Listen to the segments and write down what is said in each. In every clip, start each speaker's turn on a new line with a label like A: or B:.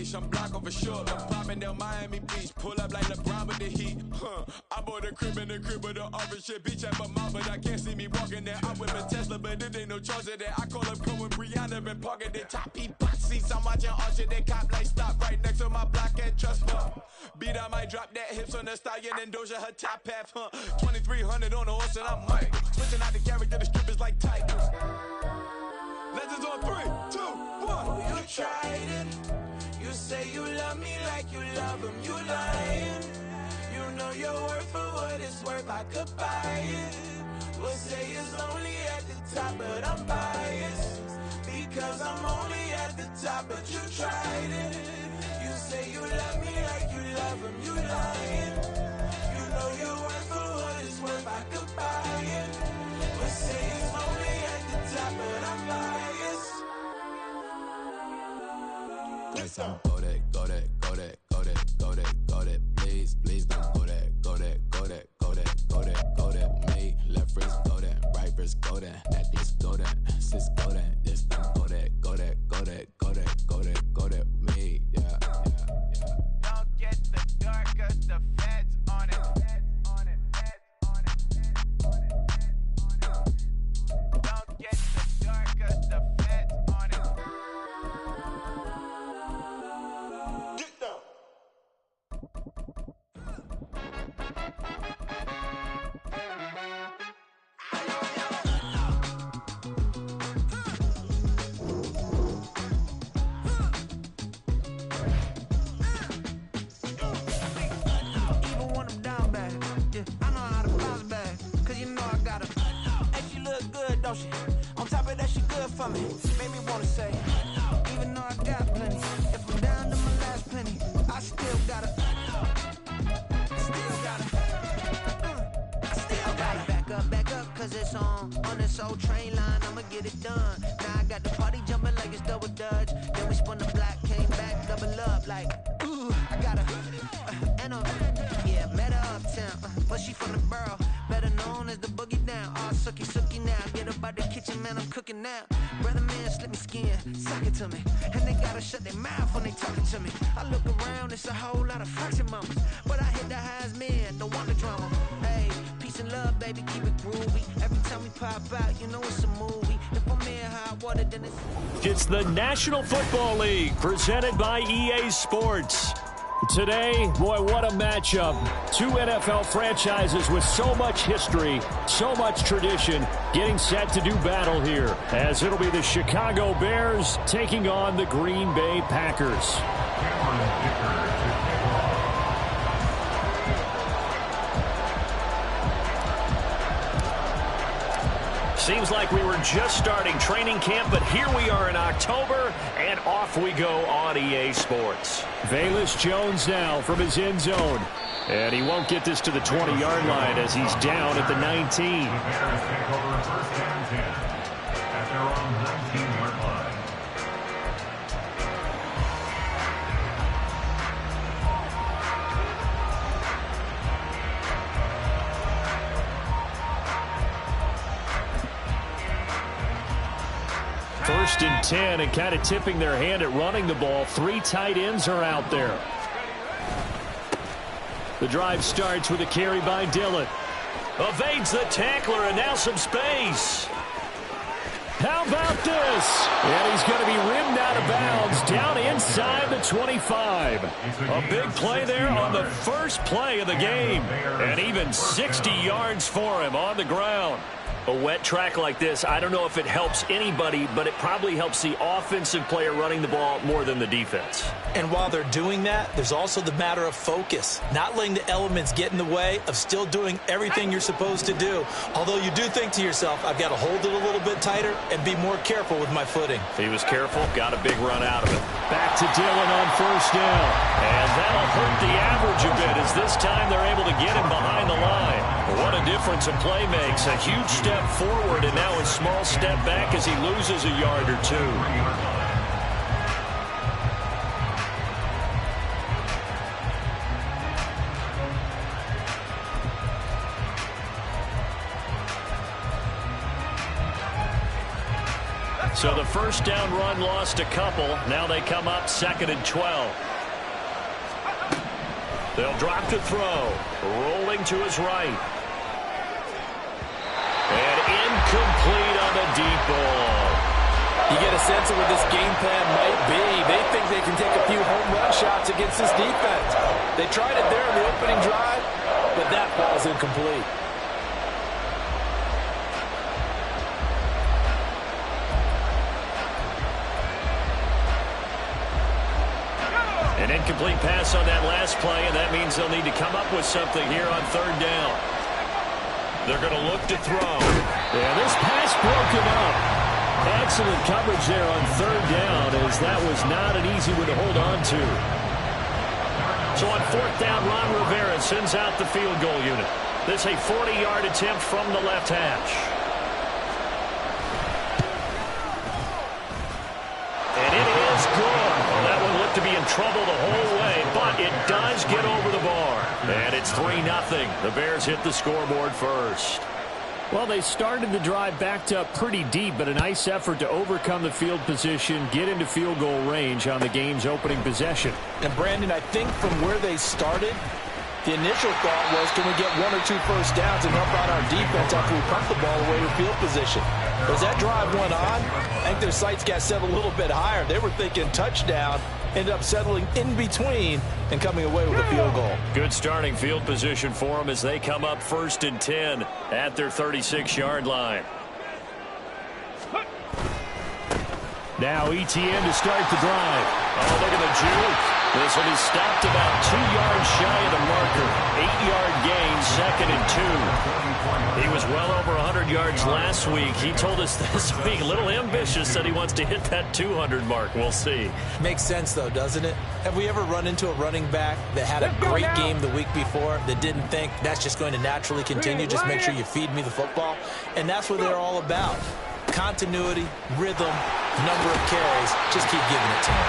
A: leash. I'm blocking for sure. I'm popping down Miami Beach. Pull up like LeBron with the heat. I bought a crib in the crib with the office shit. Beach at my mouth, but I can't see me walking there. I whip a Tesla, but it ain't no charge of that. I call up Cohen, Brianna, and parking the top box seats. I'm watching Archer, they cop like stop right next to my block at Trust Fund. Beat, I might drop that hips on the stallion and Doja her top half. 2300 on the horse and I'm Mike. Switching out the character, the strippers like Tigers. Legends on 3, 2, 1.
B: Oh, you tried it. You say you love me like you love him. You lying. You know your worth for what it's worth. I could buy it. We'll say it's only at the top, but I'm biased. Because I'm only at the top, but you tried it. You say you love me like you love him. You lying. You know your worth for what it's worth. I could buy it. We'll say it's only at the top, but I'm biased.
C: Go there, go there, go there, go there, go there, go there. Please, please don't go there, go there, go there, go there, go there, go there. Me, left wrist, go there, right wrist, go there, necklace, go there, sis, go there, this thing, go there, go there, go there, go there, go there, go there. Me, yeah, yeah, yeah.
B: Don't get the dark, cause the feds on it. Don't get the dark, cause the feds on it. Get down.
D: Even when I'm down bad, yeah, I know how to bounce back. Cause you know I got her. Hey, she look good, don't she? On top of that, she good for me. Made me wanna say, even though I got plenty, if I'm down to my last penny, I still got her. Still got her. I still got her. Back up, cause it's on this old train line, I'ma get it done. Now I got the party jumping like it's double dutch. Then we spun the block, came back, double up, like, ooh, I got her. And yeah, met her uptown, but she from the borough, better known as the boogie down. All sookie now, get up out the kitchen, man, I'm cooking now. Brother man, slip me skin, suck it to me. And they gotta shut their mouth when they talking to me. I look around, it's a whole lot of fraction mamas, but I hit the highs, man, don't want the drama. Hey, peace and love, baby, keep it groovy. Every time we pop out, you know it's a movie. If I'm in hot water, then
E: It's the National Football League, presented by EA Sports. Today, boy, what a matchup. Two NFL franchises with so much history, so much tradition, getting set to do battle here, as it'll be the Chicago Bears taking on the Green Bay Packers. Seems like we were just starting training camp, but here we are in October, and off we go on EA Sports. Velus Jones now from his end zone. And he won't get this to the 20-yard line as he's down at the 19.
F: At their own 19-yard line.
E: First and 10, and kind of tipping their hand at running the ball. Three tight ends are out there. The drive starts with a carry by Dillon. Evades the tackler, and now some space. How about this? And he's going to be rimmed out of bounds down inside the 25. A big play there on the first play of the game. And even 60 yards for him on the ground. A wet track like this, I don't know if it helps anybody, but it probably helps the offensive player running the ball more than the defense.
G: And while they're doing that, there's also the matter of focus. Not letting the elements get in the way of still doing everything you're supposed to do. Although you do think to yourself, I've got to hold it a little bit tighter and be more careful with my footing.
E: He was careful, got a big run out of it. Back to Dillon on first down. And that'll hurt the average a bit as this time they're able to get him behind the line. What a difference a play makes. A huge step forward and now a small step back as he loses a yard or two. So the first down run lost a couple. Now they come up 2nd and 12. They'll drop to throw. Rolling to his right. And incomplete on the deep ball.
G: You get a sense of what this game plan might be. They think they can take a few home run shots against this defense. They tried it there in the opening drive, but that ball's incomplete.
E: An incomplete pass on that last play, and that means they'll need to come up with something here on 3rd down. They're going to look to throw.
H: Yeah, this pass broken up. Excellent coverage there on 3rd down, as that was not an easy one to hold on to.
E: So on 4th down, Ron Rivera sends out the field goal unit. This is a 40-yard attempt from the left hash. And it is good. That one looked to be in trouble the whole way, but it does get over the bar. And it's 3-0. The Bears hit the scoreboard first.
H: Well, they started the drive backed up pretty deep, but a nice effort to overcome the field position, get into field goal range on the game's opening possession.
G: And, Brandon, I think from where they started, the initial thought was, can we get 1 or 2 first downs and help out our defense after we pump the ball away to field position? As that drive went on, I think their sights got set a little bit higher. They were thinking touchdown, ended up settling in between and coming away with a field goal.
E: Good starting field position for them as they come up 1st and 10 at their 36-yard line.
H: Now ETN to start the drive.
E: Oh, look at the juke. This will be stopped about 2 yards shy of the marker. 8-yard gain, 2nd and 2. He was well over 100 yards last week. He told us this week, a little ambitious, said he wants to hit that 200 mark. We'll see.
G: Makes sense, though, doesn't it? Have we ever run into a running back that had a great game the week before that didn't think that's just going to naturally continue? Just make sure you feed me the football. And that's what they're all about. Continuity, rhythm, number of carries. Just keep giving it to him.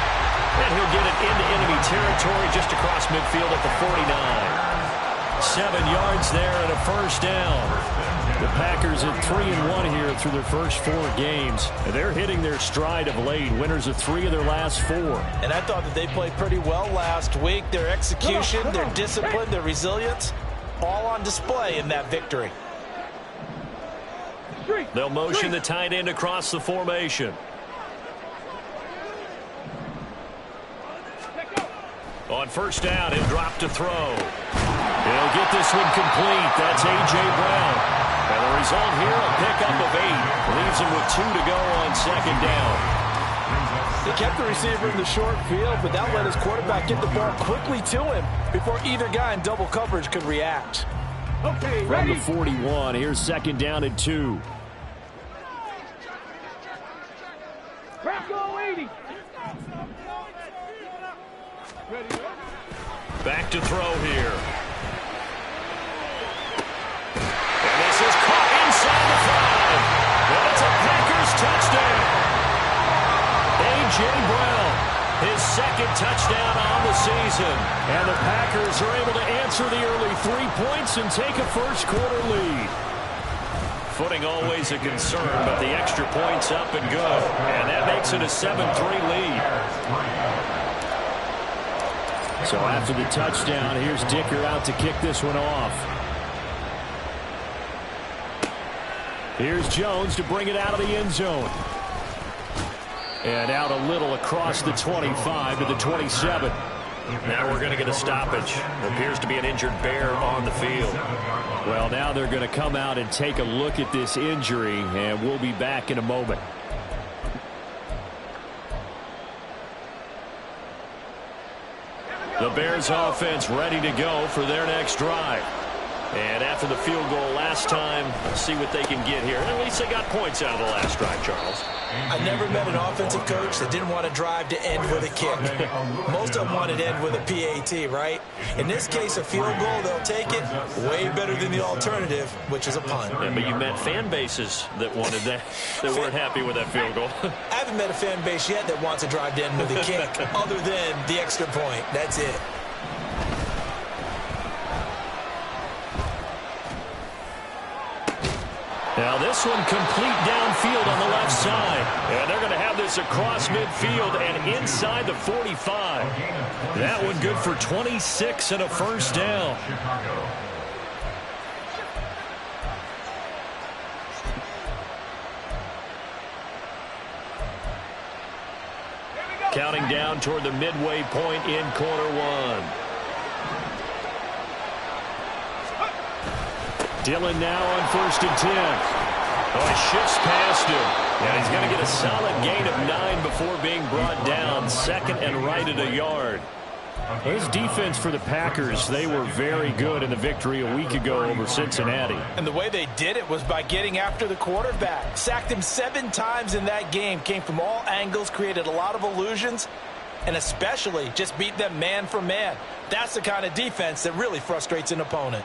E: And he'll get it into enemy territory just across midfield at the 49. 7 yards there and a first down.
H: The Packers at 3-1 here through their first 4 games. They're hitting their stride of late. Winners of 3 of their last 4.
G: And I thought that they played pretty well last week. Their execution, their discipline, their resilience, all on display in that victory.
E: They'll motion the tight end across the formation. On first down, he'll drop to throw. He'll get this one complete. That's A.J. Brown. And the result here, a pickup of 8. Leaves him with 2 to go on 2nd down.
G: They kept the receiver in the short field, but that let his quarterback get the ball quickly to him before either guy in double coverage could react.
H: Okay, from the 41, here's 2nd down and 2.
E: Back to throw here. And this is caught inside the 5. And it's a Packers touchdown. A.J. Brown, his 2nd touchdown on the season.
H: And the Packers are able to answer the early 3 points and take a first quarter lead.
E: Footing always a concern, but the extra point's up and good. And that makes it a 7-3 lead.
H: So after the touchdown, here's Dicker out to kick this one off. Here's Jones to bring it out of the end zone. And out a little across the 25 to the 27.
E: Now we're going to get a stoppage. Appears to be an injured Bear on the field.
H: Well, now they're going to come out and take a look at this injury, and we'll be back in a moment.
E: The Bears offense ready to go for their next drive. And after the field goal last time, let's see what they can get here. At least they got points out of the last drive, Charles.
G: I never met an offensive coach that didn't want to drive to end with a kick. Most of them wanted to end with a PAT, right? In this case, a field goal, they'll take it. Way better than the alternative, which is a punt.
E: Yeah, but you met fan bases that wanted that, that weren't happy with that field goal.
G: I haven't met a fan base yet that wants to drive to end with a kick, other than the extra point. That's it.
E: Now this one complete downfield on the left side. And they're going to have this across midfield and inside the 45. That one good for 26 and a first down. Counting down toward the midway point in quarter one. Dillon now on 1st and 10. Oh, he shifts past him. And he's going to get a solid gain of 9 before being brought down. 2nd and right at a yard. His defense for the Packers, they were very good in the victory a week ago over Cincinnati.
G: And the way they did it was by getting after the quarterback. Sacked him 7 times in that game. Came from all angles, created a lot of illusions, and especially just beat them man for man. That's the kind of defense that really frustrates an opponent.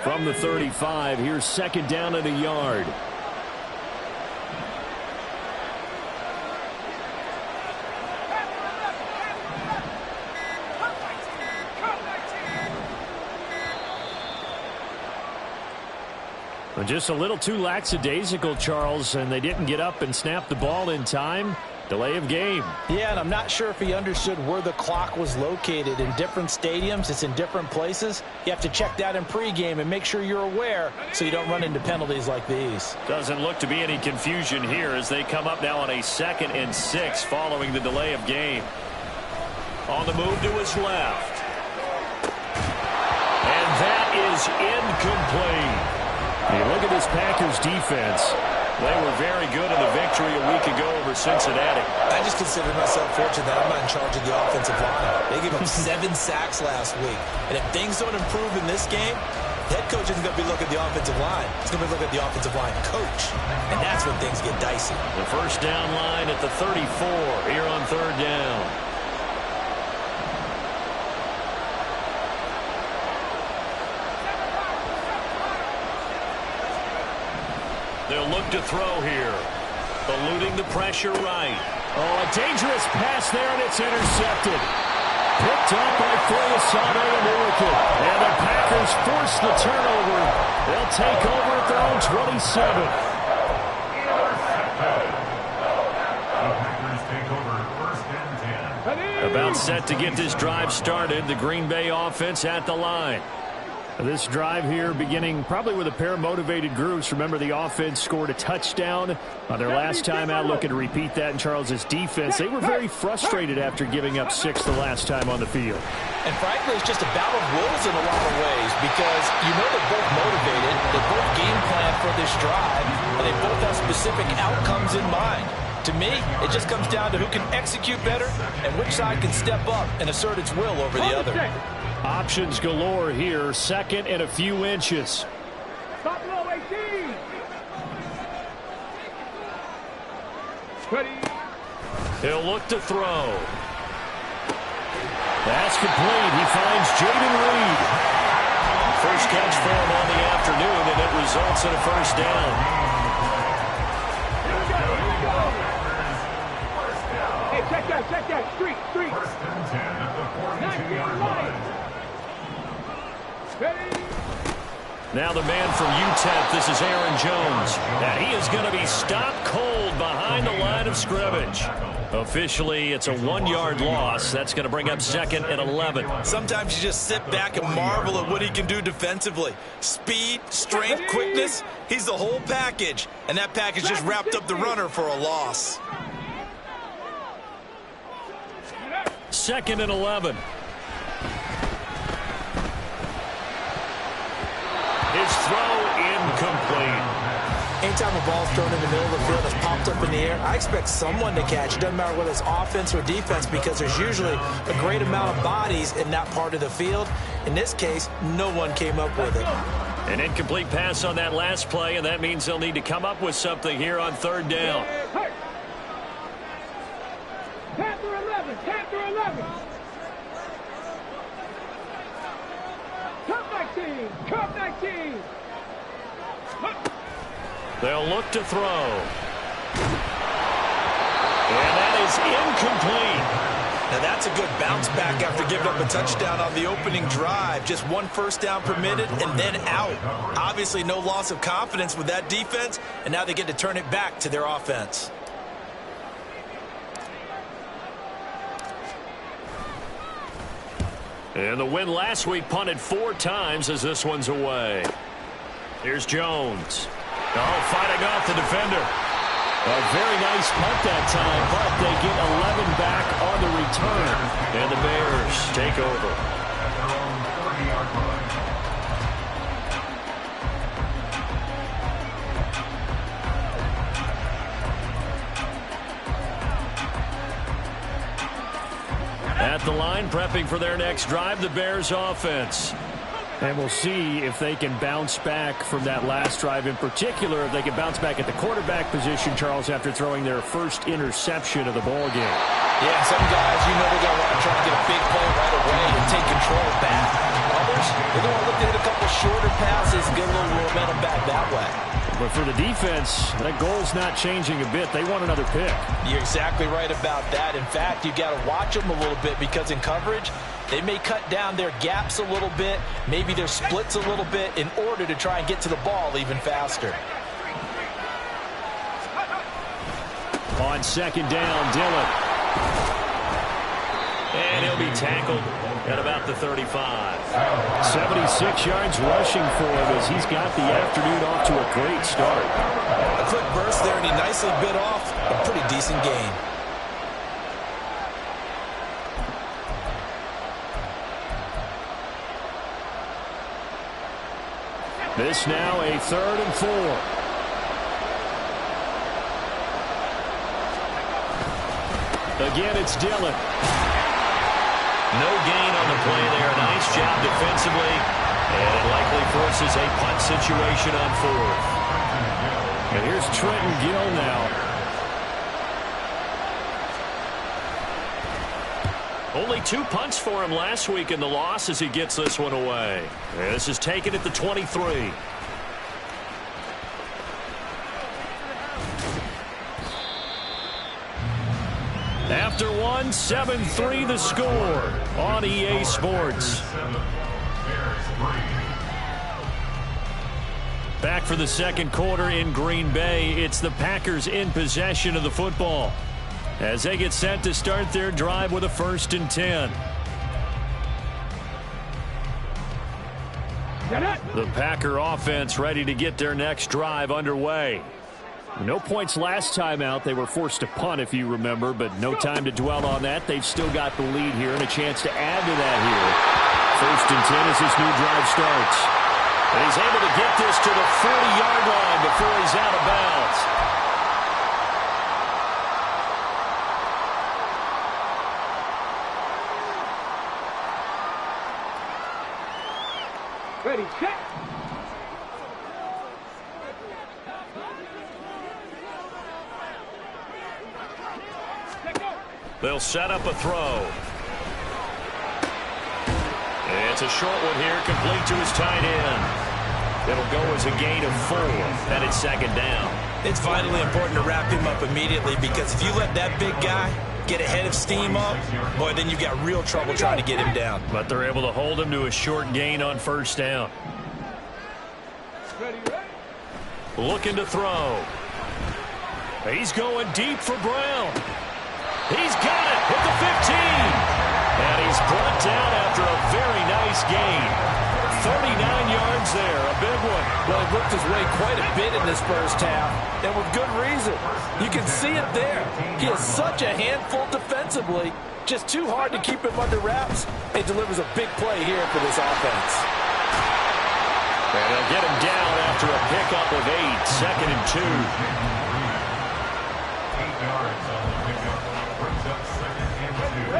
E: From the 35, here's 2nd down at a yard. Just a little too lackadaisical, Charles, and they didn't get up and snap the ball in time. Delay of game.
G: Yeah, and I'm not sure if he understood where the clock was located. In different stadiums, it's in different places. You have to check that in pregame and make sure you're aware so you don't run into penalties like these.
E: Doesn't look to be any confusion here as they come up now on a 2nd and 6 following the delay of game. On the move to his left. And that is incomplete. You look at this Packers defense. They were very good in the victory a week ago over Cincinnati.
G: I just consider myself fortunate that I'm not in charge of the offensive line. They gave up 7 sacks last week. And if things don't improve in this game, head coach isn't going to be looking at the offensive line. He's going to be looking at the offensive line coach. And that's when things get dicey.
E: The first down line at the 34 here on 3rd down. They'll look to throw here. Eluding the pressure right. Oh, a dangerous pass there, and it's intercepted. Picked up by Foyesade and Orchid. And the Packers force the turnover. They'll take over at their own 27. About set to get this drive started. The Green Bay offense at the line. This drive here beginning probably with a pair of motivated groups. Remember, the offense scored a touchdown on their last time out. Looking to repeat that in Charles's defense. They were very frustrated after giving up 6 the last time on the field.
G: And frankly, it's just a battle of wills in a lot of ways because you know they're both motivated. They both game plan for this drive, and they both have specific outcomes in mind. To me, it just comes down to who can execute better and which side can step up and assert its will over the other.
E: Options galore here. 2nd and a few inches.
I: Stop low, 18. Ready.
E: He'll look to throw. That's complete. He finds Jaden Reed. First catch for him on the afternoon, and it results in a first down.
I: Here we go. Hey, check that. Street.
F: 1st and 10 at the 42-yard line.
I: Ready.
E: Now the man from UTEP, this is Aaron Jones. And he is going to be stopped cold behind the line of scrimmage. Officially, it's a 1-yard loss. That's going to bring up 2nd and 11.
G: Sometimes you just sit back and marvel at what he can do defensively. Speed, strength, quickness, he's the whole package. And that package just wrapped up the runner for a loss.
E: 2nd and 11. His throw incomplete.
G: Anytime a ball's thrown in the middle of the field that's popped up in the air, I expect someone to catch. It doesn't matter whether it's offense or defense because there's usually a great amount of bodies in that part of the field. In this case, no one came up with it.
E: An incomplete pass on that last play, and that means they'll need to come up with something here on 3rd down.
I: Panther 11. Cup 19.
E: They'll look to throw. And that is incomplete.
G: Now that's a good bounce back after giving up a touchdown on the opening drive. Just one first down permitted and then out. Obviously no loss of confidence with that defense, and now they get to turn it back to their offense.
E: And the win last week punted 4 times as this one's away. Here's Jones. Oh, fighting off the defender. A very nice punt that time, but they get 11 back on the return. And the Bears take over. At the line, prepping for their next drive, the Bears offense. And we'll see if they can bounce back from that last drive. In particular, if they can bounce back at the quarterback position, Charles, after throwing their first interception of the ball game.
G: Yeah, some guys, you know, they're going to want to try and get a big play right away and take control back. Others, they're going to look to hit a couple shorter passes and get a little momentum back that way.
E: But for the defense, that goal's not changing a bit. They want another pick.
G: You're exactly right about that. In fact, you've got to watch them a little bit because in coverage, they may cut down their gaps a little bit, maybe their splits a little bit in order to try and get to the ball even faster.
E: On second down, Dillon. And he'll be tackled at about the 35. 76 yards rushing for him as he's got the afternoon off to a great start.
G: A quick burst there, and he nicely bit off a pretty decent gain.
E: This now a 3rd and 4. Again, it's Dillon.
H: No gain on the play there. Nice job defensively. And it likely forces a punt situation on 4th.
E: And here's Trenton Gill now.
H: Only 2 punts for him last week in the loss as he gets this one away. And this is taken at the 23.
E: After one, 7-3 the score on EA Sports. Back for the second quarter in Green Bay. It's the Packers in possession of the football as they get set to start their drive with a 1st and 10. The Packer offense ready to get their next drive underway. No points last time out. They were forced to punt, if you remember, but no time to dwell on that. They've still got the lead here and a chance to add to that here. 1st and 10 as this new drive starts.
H: And he's able to get this to the 40-yard line before he's out of bounds.
I: Ready, check.
H: They'll set up a throw. It's a short one here, complete to his tight end. It'll go as a gain of 4, and it's 2nd down.
G: It's vitally important to wrap him up immediately because if you let that big guy get ahead of steam up, boy, then you've got real trouble trying to get him down.
E: But they're able to hold him to a short gain on 1st down.
H: Looking to throw.
E: He's going deep for Brown. He's got it at the 15. And he's brought down after a very nice gain. 39 yards there, a big one.
J: Well, he worked his way quite a bit in this first half, and with good reason. You can see it there. He is such a handful defensively. Just too hard to keep him under wraps. He delivers a big play here for this offense.
E: And they'll get him down after a pickup of 8, 2nd and 2.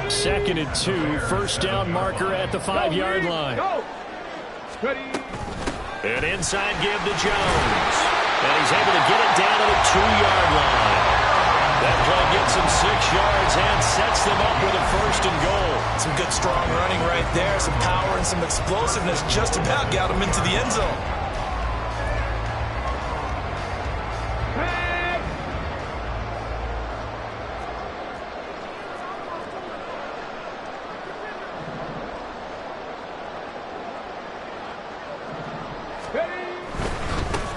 E: 2nd and 2, 1st down marker at the 5-yard line.
H: An inside give to Jones. And he's able to get it down to the 2-yard line. That play gets him 6 yards and sets them up with a 1st and goal.
G: Some good strong running right there. Some power and some explosiveness just about got him into the end zone.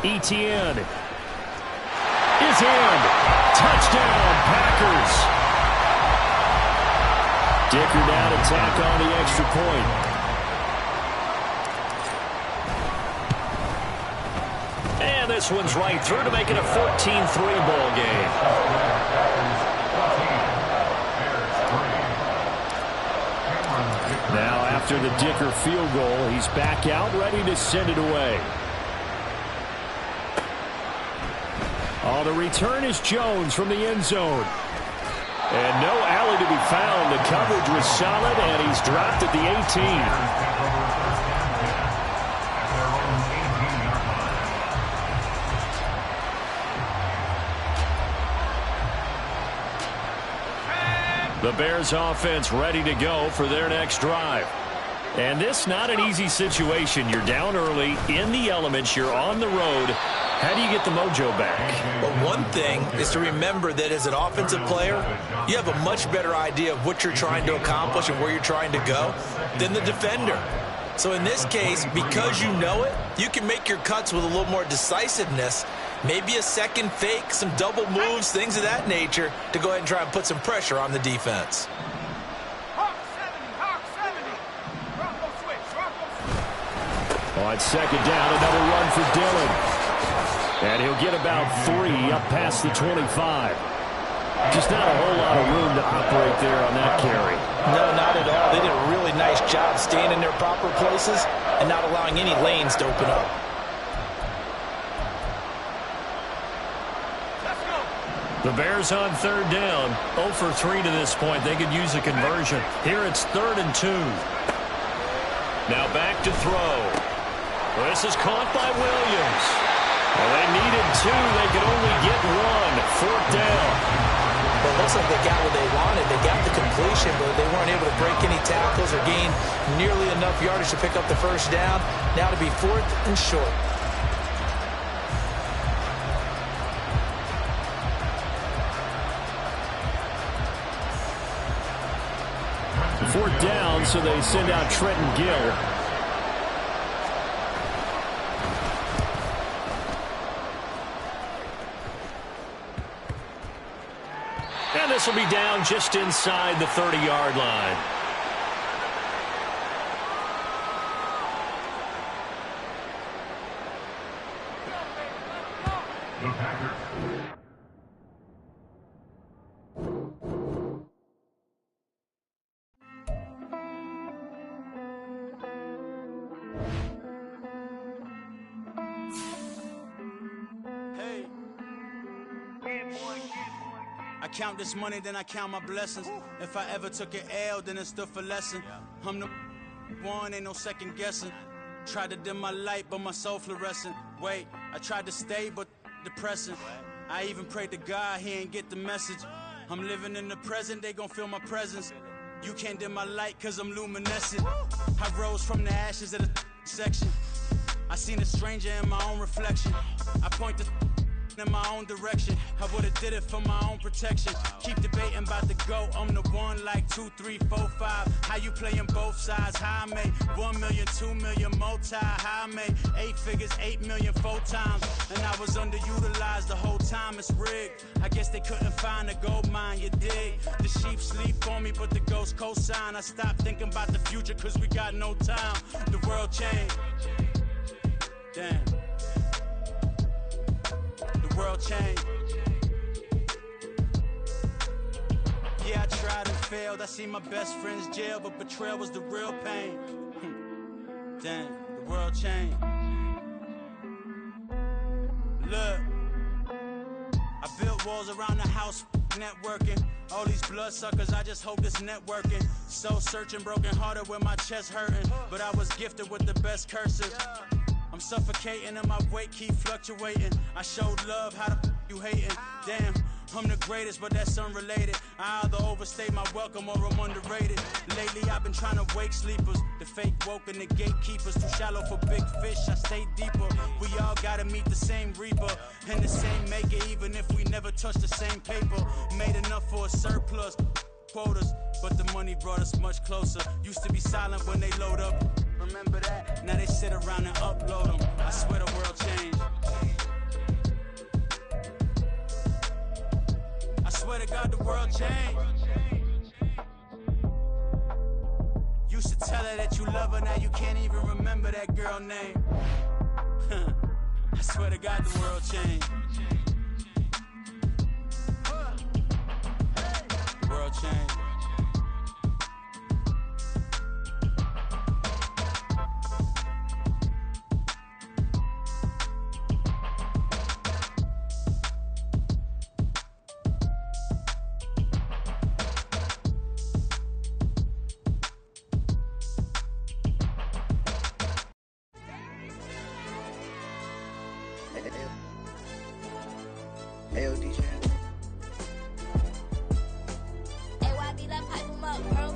E: Etienne is in. Touchdown, Packers. Dicker now to tack on the extra point. And this one's right through to make it a 14-3 ball game. Now after the Dicker field goal, he's back out ready to send it away. On the return is Jones from the end zone. And no alley to be found. The coverage was solid, and he's dropped at the 18. The Bears offense ready to go for their next drive. And this not an easy situation. You're down early, in the elements, you're on the road. How do you get the mojo back?
G: Well, one thing is to remember that as an offensive player, you have a much better idea of what you're trying to accomplish and where you're trying to go than the defender. So in this case, because you know it, you can make your cuts with a little more decisiveness, maybe a second fake, some double moves, things of that nature, to go ahead and try and put some pressure on the defense.
E: On second down, another run for Dillon. And he'll get about 3 up past the 25. Just not a whole lot of room to operate there on that carry.
G: No, not at all. They did a really nice job staying in their proper places and not allowing any lanes to open up.
E: The Bears on third down. 0 for 3 to this point. They could use a conversion. Here it's 3rd and 2. Now back to throw. This is caught by Williams. Well, they needed 2. They could only get 1. 4th down.
G: Well, it looks like they got what they wanted. They got the completion, but they weren't able to break any tackles or gain nearly enough yardage to pick up the first down. Now to be 4th and short.
E: Fourth down, so they send out Trenton Gill. And this will be down just inside the 30-yard line.
F: The Packers.
K: I count this money, then I count my blessings. If I ever took an L, then it stood for lesson. I'm the one, ain't no second guessing. Tried to dim my light, but my soul fluorescent. Wait, I tried to stay, but depressing. I even prayed to God, he ain't get the message. I'm living in the present, they gon' feel my presence. You can't dim my light, cause I'm luminescent. I rose from the ashes of the section. I seen a stranger in my own reflection. I point the in my own direction. I would've did it for my own protection. Keep debating about the GOAT. I'm the one like 2, 3, 4, 5. How you playing both sides? How I made 1 million, 2 million, multi. How I made 8 figures, 8 million 4 times. And I was underutilized the whole time. It's rigged. I guess they couldn't find a gold mine, you dig? The sheep sleep on me, but the ghost cosign. I stopped thinking about the future cause we got no time. The world changed. Damn. World change. Yeah, I tried and failed. I see my best friends jail, but betrayal was the real pain. Damn, the world changed. Look, I built walls around the house, networking. All these bloodsuckers, I just hope this networking. Soul searching, broken hearted with my chest hurting. But I was gifted with the best cursive. I'm suffocating and my weight keep fluctuating. I showed love, how the you hating? Damn, I'm the greatest, but that's unrelated. I either overstay my welcome or I'm underrated. Lately I've been trying to wake sleepers. The fake woke and the gatekeepers. Too shallow for big fish, I stay deeper. We all gotta meet the same reaper and the same maker, even if we never touch the same paper. Made enough for a surplus quotas, but the money brought us much closer. Used to be silent when they load up. Remember that? Now they sit around and upload them. I swear the world changed. swear to God the world changed. Used to tell her that you love her, now you can't even remember that girl name. I swear to God the world changed. The world changed.
L: Hey, DJ.
M: Hey, YB, let pipe him up, bro.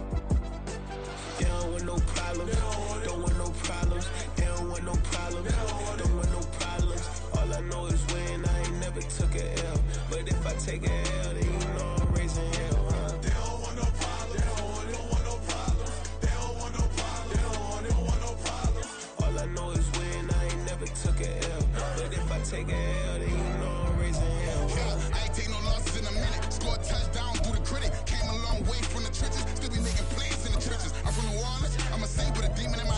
L: They don't want no problems. Don't want no problems. They don't want no problems. Don't want no problems. All I know is when I ain't never took a L. But if I take a L, then you know I'm raising hell, huh? They don't want no problems. They don't want no problems. They don't want no problems. They don't want no problems. All I know is when I ain't never took a L. But if I take a L, then you know I'm raising hell.
N: I ain't take no losses in a minute. Scored touchdowns through the critic. Came a long way from the trenches. Still be making plays in the trenches. I'm from New Orleans. I'm a saint with a demon in my